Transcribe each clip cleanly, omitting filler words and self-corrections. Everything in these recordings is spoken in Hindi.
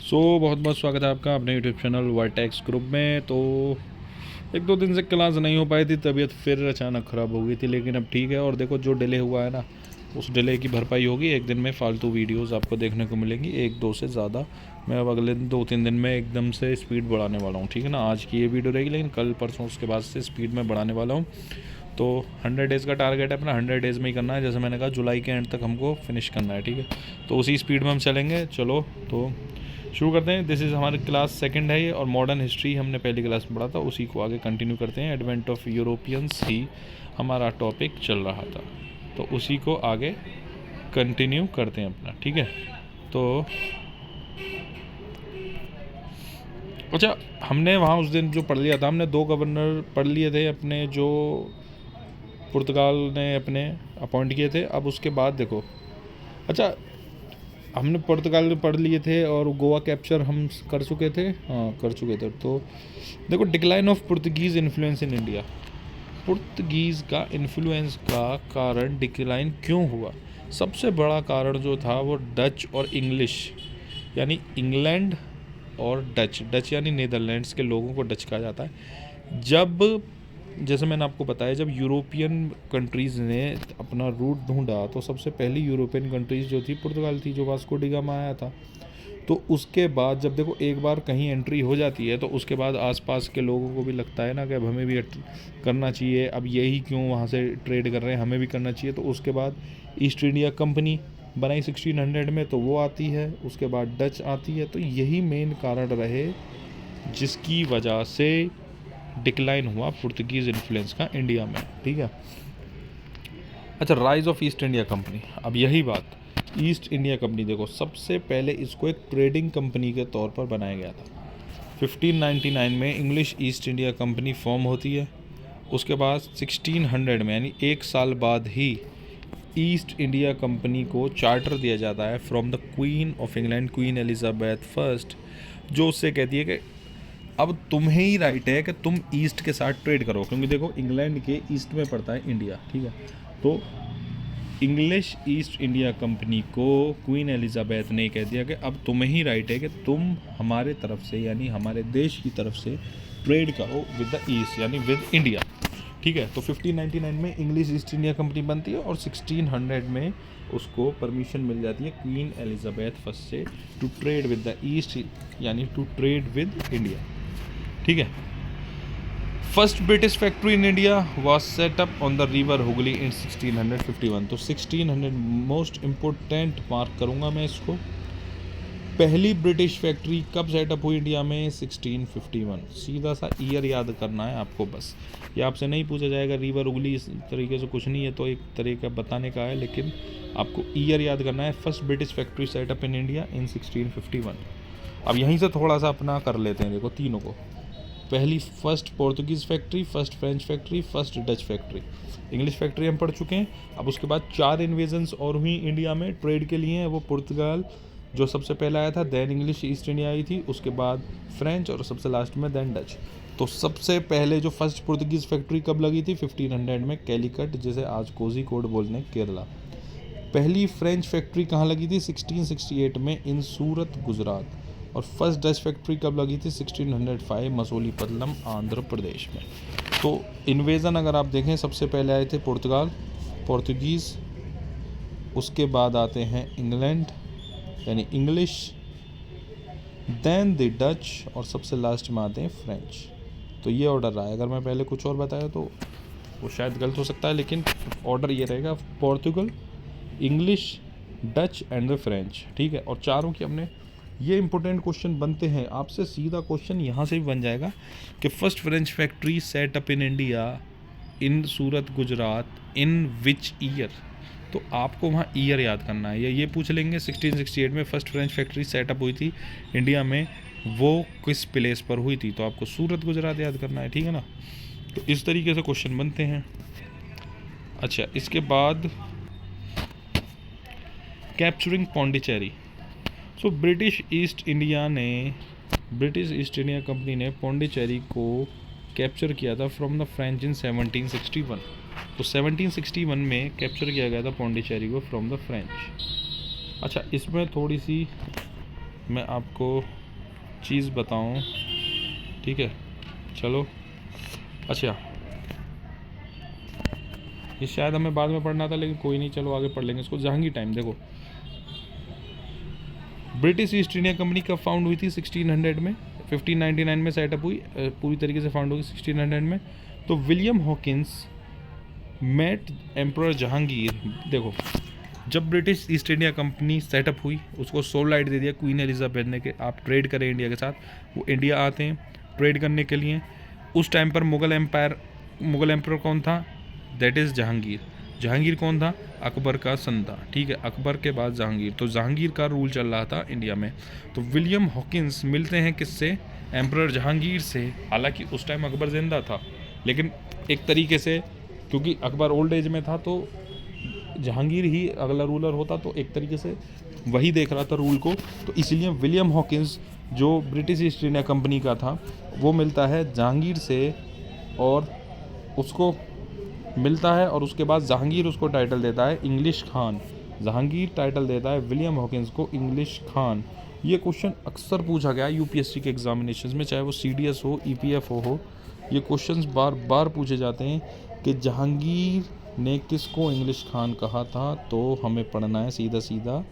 बहुत बहुत स्वागत है आपका अपने यूट्यूब चैनल वर्टेक्स ग्रुप में। तो एक दो दिन से क्लास नहीं हो पाई थी, तबीयत फिर अचानक ख़राब हो गई थी, लेकिन अब ठीक है। और देखो जो डिले हुआ है ना, उस डिले की भरपाई होगी। एक दिन में फालतू वीडियोस आपको देखने को मिलेंगी, एक दो से ज़्यादा। मैं अब अगले 2-3 दिन में एकदम से स्पीड बढ़ाने वाला हूँ, ठीक है ना। आज की ये वीडियो रहेगी, लेकिन कल परसों उसके बाद से स्पीड में बढ़ाने वाला हूँ। तो 100 डेज़ का टारगेट है अपना, 100 डेज़ में ही करना है। जैसे मैंने कहा जुलाई के एंड तक हमको फिनिश करना है, ठीक है। तो उसी स्पीड में हम चलेंगे। चलो तो शुरू करते हैं। दिस इज़ हमारी क्लास सेकंड है ये, और मॉडर्न हिस्ट्री हमने पहली क्लास में पढ़ा था, उसी को आगे कंटिन्यू करते हैं। एडवेंट ऑफ यूरोपियंस ही हमारा टॉपिक चल रहा था, तो उसी को आगे कंटिन्यू करते हैं अपना, ठीक है। तो अच्छा, हमने वहाँ उस दिन जो पढ़ लिया था, हमने 2 गवर्नर पढ़ लिए थे अपने, जो पुर्तगाल ने अपने अपॉइंट किए थे। अब उसके बाद देखो, अच्छा हमने पुर्तगाल पढ़ लिए थे और गोवा कैप्चर हम कर चुके थे, हाँ कर चुके थे। तो देखो, decline of Portuguese influence in India. Portuguese का इन्फ्लुएंस का कारण डिक्लाइन क्यों हुआ? सबसे बड़ा कारण जो था वो डच और इंग्लिश, यानी इंग्लैंड और डच यानी नीदरलैंड्स के लोगों को डच कहा जाता है। जब, जैसे मैंने आपको बताया, जब यूरोपियन कंट्रीज़ ने अपना रूट ढूंढा, तो सबसे पहली यूरोपियन कंट्रीज़ जो थी पुर्तगाल थी, जो वास्को डी गामा आया था। तो उसके बाद जब देखो एक बार कहीं एंट्री हो जाती है, तो उसके बाद आसपास के लोगों को भी लगता है ना कि अब हमें भी करना चाहिए, अब यही क्यों वहाँ से ट्रेड कर रहे हैं, हमें भी करना चाहिए। तो उसके बाद ईस्ट इंडिया कंपनी बनाई 1600 में, तो वो आती है। उसके बाद डच आती है। तो यही मेन कारण रहे जिसकी वजह से डिक्लाइन हुआ पुर्तगीज़ इन्फ्लुएंस का इंडिया में, ठीक है। अच्छा, rise of east India company. अब यही बात, ईस्ट इंडिया कंपनी देखो, सबसे पहले इसको एक ट्रेडिंग कंपनी के तौर पर बनाया गया था। 1599 में English East India company form होती है। उसके बाद 1600 में, यानी 1 साल बाद ही, ईस्ट इंडिया कंपनी को चार्टर दिया जाता है from the queen of England, queen Elizabeth first, जो उससे कहती है कि अब तुम्हें ही राइट है कि तुम ईस्ट के साथ ट्रेड करो, क्योंकि देखो इंग्लैंड के ईस्ट में पड़ता है इंडिया, ठीक है। तो इंग्लिश ईस्ट इंडिया कंपनी को क्वीन एलिजाबेथ ने कह दिया कि अब तुम्हें ही राइट है कि तुम हमारे तरफ से, यानी हमारे देश की तरफ से ट्रेड करो विद द ईस्ट, यानी विद इंडिया, ठीक है। तो 1599 में इंग्लिश ईस्ट इंडिया कंपनी बनती है, और 1600 में उसको परमिशन मिल जाती है क्वीन एलिजाबेथ फर्स्ट से to trade with the east, यानी टू ट्रेड विद इंडिया, ठीक है। First British factory in India was set up on the river Hooghly in 1651। तो 1600 मोस्ट इम्पोर्टेंट मार्क करूँगा मैं इसको। पहली ब्रिटिश फैक्ट्री कब सेटअप हुई इंडिया में? 1651। सीधा सा ईयर याद करना है आपको बस। ये आपसे नहीं पूछा जाएगा रिवर हुगली, इस तरीके से कुछ नहीं है, तो एक तरीका बताने का है, लेकिन आपको ईयर याद करना है। First British factory setup in India in 1651। अब यहीं से थोड़ा सा अपना कर लेते हैं, देखो तीनों को। पहली first Portuguese factory, first French factory, first Dutch factory. English factory हम पढ़ चुके हैं। अब उसके बाद 4 इन्वेजन्स और हुई इंडिया में ट्रेड के लिए। वो पुर्तगाल जो सबसे पहले आया था, देन इंग्लिश ईस्ट इंडिया आई थी, उसके बाद फ्रेंच, और सबसे लास्ट में देन डच। तो सबसे पहले जो फर्स्ट पुर्तगीज़ फैक्ट्री कब लगी थी? 1500 में, कैलीकट, जिसे आज कोझिकोड बोलते हैं, केरला। पहली फ्रेंच फैक्ट्री कहाँ लगी थी? 1668 में, इन सूरत, गुजरात। और फर्स्ट डच फैक्ट्री कब लगी थी? 1605, मसूलीपट्टनम, आंध्र प्रदेश में। तो इन्वेज़न अगर आप देखें, सबसे पहले आए थे पुर्तगाल, पोर्तुगीज़, उसके बाद आते हैं इंग्लैंड यानी इंग्लिश, देन द डच, और सबसे लास्ट में आते हैं फ्रेंच। तो ये ऑर्डर रहा है। अगर मैं पहले कुछ और बताया तो वो शायद गलत हो सकता है, लेकिन ऑर्डर ये रहेगा: Portugal, English, Dutch and the French, ठीक है। और चारों की हमने, ये इंपॉर्टेंट क्वेश्चन बनते हैं आपसे, सीधा क्वेश्चन यहाँ से भी बन जाएगा कि first French factory set up in India in Surat, Gujarat, in which year. तो आपको वहाँ ईयर याद करना है, या ये पूछ लेंगे 1668 में फर्स्ट फ्रेंच फैक्ट्री सेटअप हुई थी इंडिया में, वो किस प्लेस पर हुई थी। तो आपको सूरत, गुजरात याद करना है, ठीक है ना। तो इस तरीके से क्वेश्चन बनते हैं। अच्छा, इसके बाद capturing Pondicherry. So British East India company ने पौंडीचेरी को कैप्चर किया था फ्रॉम द फ्रेंच इन 1761। तो 1761 में कैप्चर किया गया था पौंडीचेरी को फ्रॉम द फ्रेंच। अच्छा, इसमें थोड़ी सी मैं आपको चीज़ बताऊं, ठीक है। चलो अच्छा, ये शायद हमें बाद में पढ़ना था लेकिन कोई नहीं, चलो आगे पढ़ लेंगे इसको। जहांगीर टाइम देखो, ब्रिटिश ईस्ट इंडिया कंपनी कब फाउंड हुई थी? 1600 में, 1599 में सेटअप हुई, पूरी तरीके से फाउंड हुई 1600 में। तो William Hawkins met emperor Jahangir. देखो, जब British East India company setup हुई उसको सोल राइट दे दिया क्वीन एलिजाबेथ ने कि आप ट्रेड करें इंडिया के साथ। वो इंडिया आते हैं ट्रेड करने के लिए। उस टाइम पर मुगल एम्पायर कौन था? That is Jahangir. जहांगीर कौन था? अकबर का सन था, ठीक है। अकबर के बाद जहांगीर, तो जहांगीर का रूल चल रहा था इंडिया में। तो विलियम हॉकिंस मिलते हैं किससे? एम्परर जहांगीर से। हालांकि उस टाइम अकबर जिंदा था, लेकिन एक तरीके से क्योंकि अकबर ओल्ड एज में था तो जहांगीर ही अगला रूलर होता, तो एक तरीके से वही देख रहा था रूल को। तो इसलिए विलियम हॉकिंस जो ब्रिटिश ईस्ट इंडिया कंपनी का था वो मिलता है जहांगीर से, और उसको मिलता है, और उसके बाद जहांगीर उसको टाइटल देता है इंग्लिश खान। जहांगीर टाइटल देता है विलियम हॉकिंस को इंग्लिश खान। ये क्वेश्चन अक्सर पूछा गया यूपीएससी के एग्जामिनेशन में, चाहे वो सीडीएस हो, ईपीएफओ हो। ये क्वेश्चंस बार बार पूछे जाते हैं कि जहांगीर ने किसको इंग्लिश खान कहा था। तो हमें पढ़ना है सीधा सीधा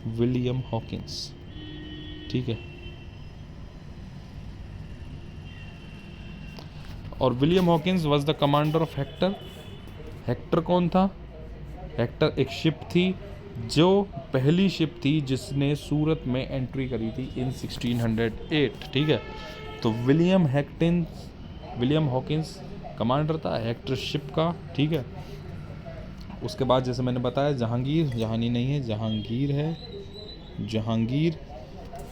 विलियम हॉकिंस, ठीक है। और William Hawkins was the commander of vector. Hector कौन था? हेक्टर एक शिप थी, जो पहली शिप थी जिसने सूरत में एंट्री करी थी इन 1608, ठीक है। तो विलियम हॉकिंस कमांडर था हेक्टर शिप का, ठीक है। उसके बाद जैसे मैंने बताया जहांगीर, जहानी नहीं है, जहांगीर है। जहांगीर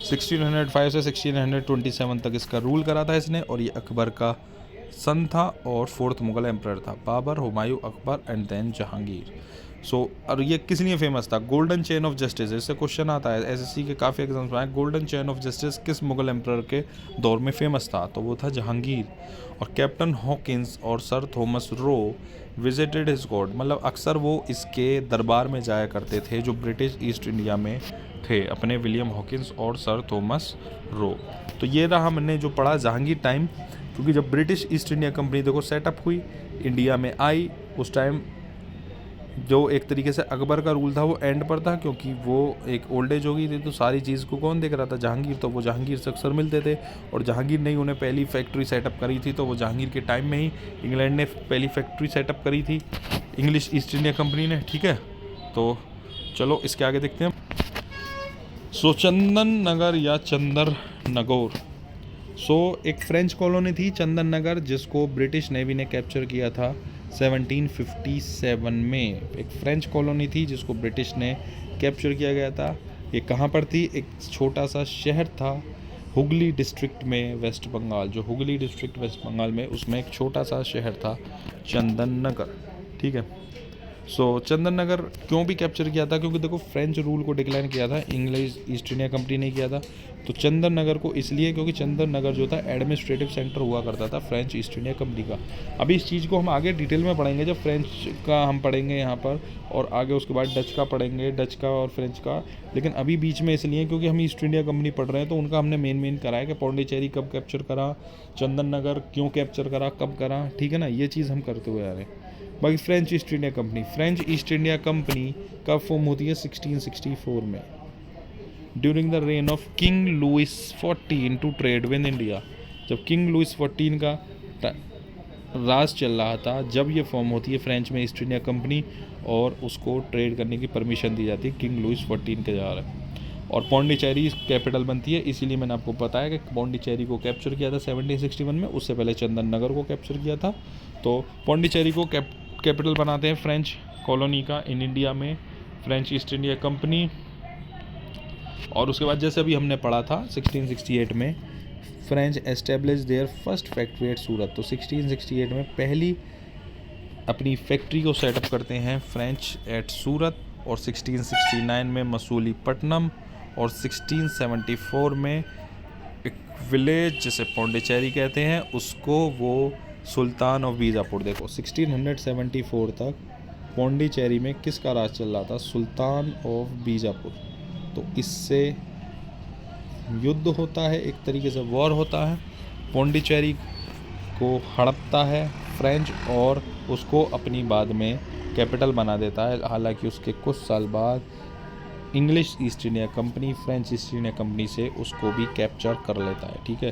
1605 से 1627 तक इसका रूल करा था इसने, और ये अकबर का सन था और फोर्थ मुगल एम्परर था। Babur, Humayun, Akbar and then Jahangir. और ये किस लिए फेमस था? गोल्डन चेन ऑफ जस्टिस, इससे क्वेश्चन आता है एसएससी के काफ़ी एग्जाम्स में आए। गोल्डन चेन ऑफ जस्टिस किस मुगल एम्परर के दौर में फेमस था? तो वो था जहांगीर। और कैप्टन हॉकिंस और sir Thomas Roe visited his court, मतलब अक्सर वो इसके दरबार में जाया करते थे जो ब्रिटिश ईस्ट इंडिया में थे, अपने विलियम हॉकिंस और सर थॉमस रो। तो ये रहा हमने जो पढ़ा जहांगीर टाइम। क्योंकि जब ब्रिटिश ईस्ट इंडिया कंपनी देखो सेटअप हुई, इंडिया में आई, उस टाइम जो एक तरीके से अकबर का रूल था वो एंड पर था, क्योंकि वो एक ओल्ड एज हो गई थी। तो सारी चीज़ को कौन देख रहा था? जहांगीर। तो वो जहांगीर से अक्सर मिलते थे, और जहांगीर ने ही उन्हें पहली फैक्ट्री सेटअप करी थी। तो वो जहांगीर के टाइम में ही इंग्लैंड ने पहली फैक्ट्री सेटअप करी थी, इंग्लिश ईस्ट इंडिया कंपनी ने, ठीक है। तो चलो इसके आगे देखते हैं। सो चंदन नगर या चंदर नगौर, एक फ्रेंच कॉलोनी थी चंदन नगर, जिसको ब्रिटिश नेवी ने कैप्चर किया था 1757 में। एक फ्रेंच कॉलोनी थी जिसको ब्रिटिश ने कैप्चर किया गया था। ये कहाँ पर थी? एक छोटा सा शहर था हुगली डिस्ट्रिक्ट में, वेस्ट बंगाल। जो हुगली डिस्ट्रिक्ट वेस्ट बंगाल में, उसमें एक छोटा सा शहर था चंदन नगर, ठीक है। चंदन नगर क्यों भी कैप्चर किया था? क्योंकि देखो फ्रेंच रूल को डिक्लाइन किया था, इंग्लिश ईस्ट इंडिया कंपनी ने किया था। तो चंदन नगर को इसलिए क्योंकि चंदन नगर जो था एडमिनिस्ट्रेटिव सेंटर हुआ करता था फ्रेंच ईस्ट इंडिया कंपनी का। अभी इस चीज़ को हम आगे डिटेल में पढ़ेंगे, जब फ्रेंच का हम पढ़ेंगे यहाँ पर, और आगे उसके बाद डच का पढ़ेंगे, डच का और फ्रेंच का। लेकिन अभी बीच में इसलिए क्योंकि हम ईस्ट इंडिया कंपनी पढ़ रहे हैं, तो उनका हमने मेन करा है कि पौंडीचेरी कब कैप्चर करा, चंदन नगर क्यों कैप्चर करा, कब करा, ठीक है ना। ये चीज़ हम करते हुए आ रहे हैं। बाकी फ्रेंच ईस्ट इंडिया कंपनी कब फॉर्म होती है? 1664 में, during the reign of King Louis 14 to trade with India. जब किंग लुइस 14 का राज चल रहा था, जब ये फॉर्म होती है फ्रेंच में ईस्ट इंडिया कंपनी, और उसको ट्रेड करने की परमिशन दी जाती है किंग लुइस 14 के द्वारा। और पौंडीचेरी कैपिटल बनती है, इसीलिए मैंने आपको बताया कि पौंडीचेरी को कैप्चर किया था 1761 में, उससे पहले चंदन नगर को कैप्चर किया था। तो पौंडीचेरी को कैपिटल बनाते हैं फ्रेंच कॉलोनी का इन इंडिया में, फ्रेंच ईस्ट इंडिया कंपनी। और उसके बाद जैसे अभी हमने पढ़ा था 1668 में French establish their first factory at Surat. तो 1668 में पहली अपनी फैक्ट्री को सेटअप करते हैं फ्रेंच एट सूरत, और 1669 में मसूलीपट्टनम, और 1674 में एक विलेज जिसे पौंडीचेरी कहते हैं उसको वो सुल्तान ऑफ बीजापुर। देखो 1674 तक पौंडीचेरी में किसका राज चल रहा था? सुल्तान ऑफ बीजापुर। तो इससे युद्ध होता है, एक तरीके से वॉर होता है। पौंडीचेरी को हड़पता है फ्रेंच और उसको अपनी बाद में कैपिटल बना देता है। हालांकि उसके कुछ साल बाद English East India company French East India company से उसको भी कैप्चर कर लेता है। ठीक है,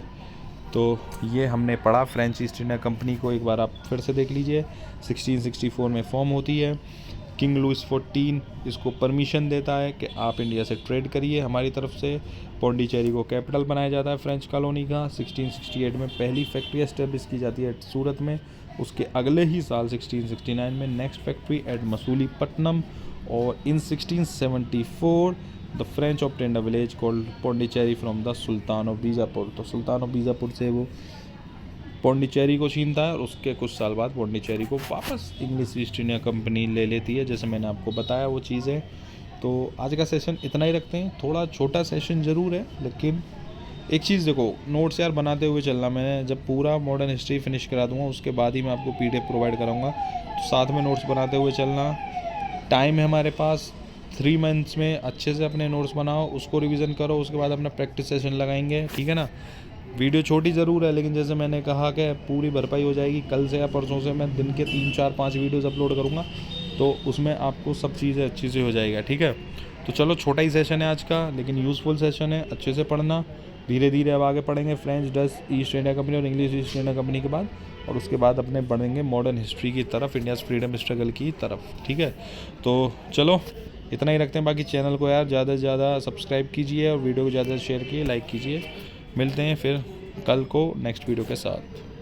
तो ये हमने पढ़ा फ्रेंच ईस्ट इंडिया कंपनी को। एक बार आप फिर से देख लीजिए। 1664 में फॉर्म होती है। किंग लुइस 14 इसको परमिशन देता है कि आप इंडिया से ट्रेड करिए हमारी तरफ से। पौंडीचेरी को कैपिटल बनाया जाता है फ्रेंच कॉलोनी का। 1668 में पहली फैक्ट्री एस्टेब्लिश की जाती है सूरत में। उसके अगले ही साल 1669 में नेक्स्ट फैक्ट्री एट मसूलीपट्टनम। और इन 1674 the French obtained a village called Pondicherry from the sultan of Bijapur. तो सुल्तान ऑफ बीजापुर से वो पौंडीचेरी को छीनता है और उसके कुछ साल बाद पौंडीचेरी को वापस इंग्लिश ईस्ट इंडिया कंपनी ले लेती है, जैसे मैंने आपको बताया वो चीज़ें। तो आज का सेशन इतना ही रखते हैं। थोड़ा छोटा सेशन ज़रूर है, लेकिन एक चीज़ देखो, नोट्स यार बनाते हुए चलना। मैंने जब पूरा मॉडर्न हिस्ट्री फिनिश करा दूंगा उसके बाद ही मैं आपको PDF प्रोवाइड कराऊंगा, तो साथ में नोट्स बनाते हुए चलना। टाइम है हमारे पास 3 मंथ्स में, अच्छे से अपने नोट्स बनाओ, उसको रिवीजन करो, उसके बाद अपना प्रैक्टिस सेशन लगाएंगे। ठीक है ना। वीडियो छोटी ज़रूर है, लेकिन जैसे मैंने कहा कि पूरी भरपाई हो जाएगी। कल से या परसों से मैं दिन के 3, 4, 5 वीडियोज़ अपलोड करूँगा, तो उसमें आपको सब चीज़ें अच्छी से हो जाएगा। ठीक है, तो चलो छोटा ही सेशन है आज का, लेकिन यूज़फुल सेशन है। अच्छे से पढ़ना, धीरे धीरे अब आगे पढ़ेंगे French, Dutch east India company और इंग्लिश ईस्ट इंडिया कंपनी के बाद, और उसके बाद अपने बढ़ेंगे मॉडर्न हिस्ट्री की तरफ, इंडियाज़ फ्रीडम स्ट्रगल की तरफ। ठीक है, तो चलो इतना ही रखते हैं। बाकी चैनल को यार ज़्यादा से ज़्यादा सब्सक्राइब कीजिए और वीडियो को ज़्यादा शेयर कीजिए, लाइक कीजिए। मिलते हैं फिर कल को नेक्स्ट वीडियो के साथ।